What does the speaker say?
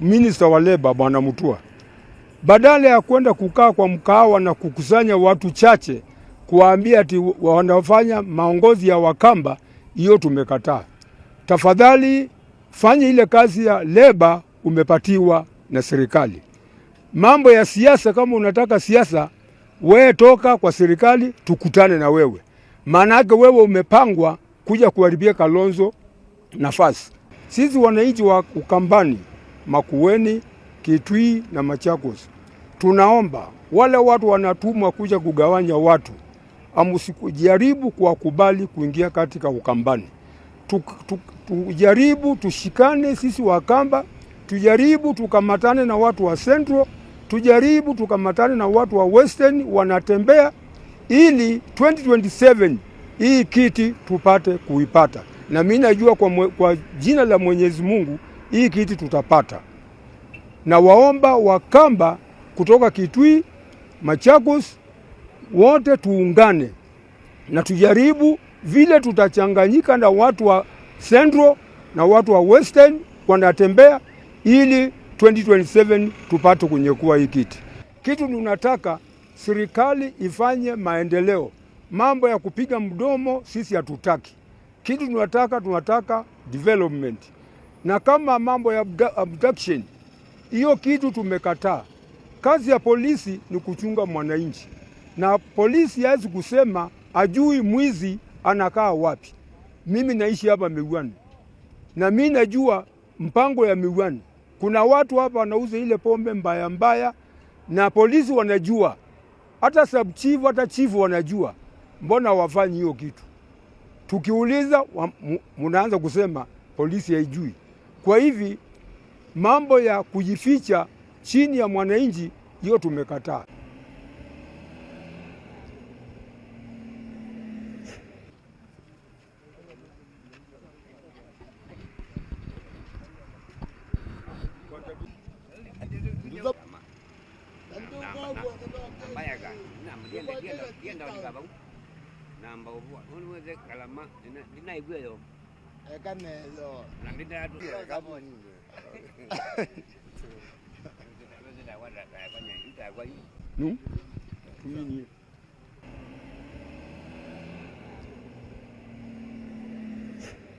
Minister wa Labor Bwana Mutua, badala ya kwenda kukaa kwa mkahawa na kukusanya watu chache kuambia ati wanafanya maongozi ya Wakamba, hiyo tumekataa. Tafadhali fanya ile kazi ya Labor umepatiwa na serikali. Mambo ya siasa, kama unataka siasa, wewe toka kwa serikali tukutane na wewe. Maana yake wewe umepangwa kuja kuharibia Kalonzo nafasi. Sisi wananchi wa Ukambani, Makueni, Kitui na Machakos, tunaomba wale watu wanatumwa kuja kugawanya watu, amusijaribu kuwakubali kuingia katika Ukambani. Tujaribu tushikane sisi Wakamba, tujaribu tukamatane na watu wa Central, tujaribu tukamatane na watu wa Western wanatembea, ili 2027 hii kiti tupate kuipata. Na mimi najua kwa jina la Mwenyezi Mungu hii kiti tutapata. Na waomba Wakamba kutoka Kitui, Machakos, wote tuungane na tujaribu vile tutachanganyika na watu wa Central na watu wa Western wanatembea, ili 2027 tupate kunyakua hii kiti. Kitu tunataka serikali ifanye maendeleo. Mambo ya kupiga mdomo sisi hatutaki. Kitu tunataka development. Na kama mambo ya abduction, hiyo kitu tumekataa. Kazi ya polisi ni kuchunga mwananchi. Na polisi hawezi kusema ajui mwizi anakaa wapi. Mimi naishi hapa Miwani, na mimi najua mpango ya Miwani. Kuna watu hapa wanauza ile pombe mbaya mbaya, na polisi wanajua. Hata sub chief, hata chief wanajua. Mbona wafanyi hiyo kitu? Tukiuliza munaanza kusema polisi haijui. Kwa hivi mambo ya kujificha chini ya mwananchi, hiyo tumekataa.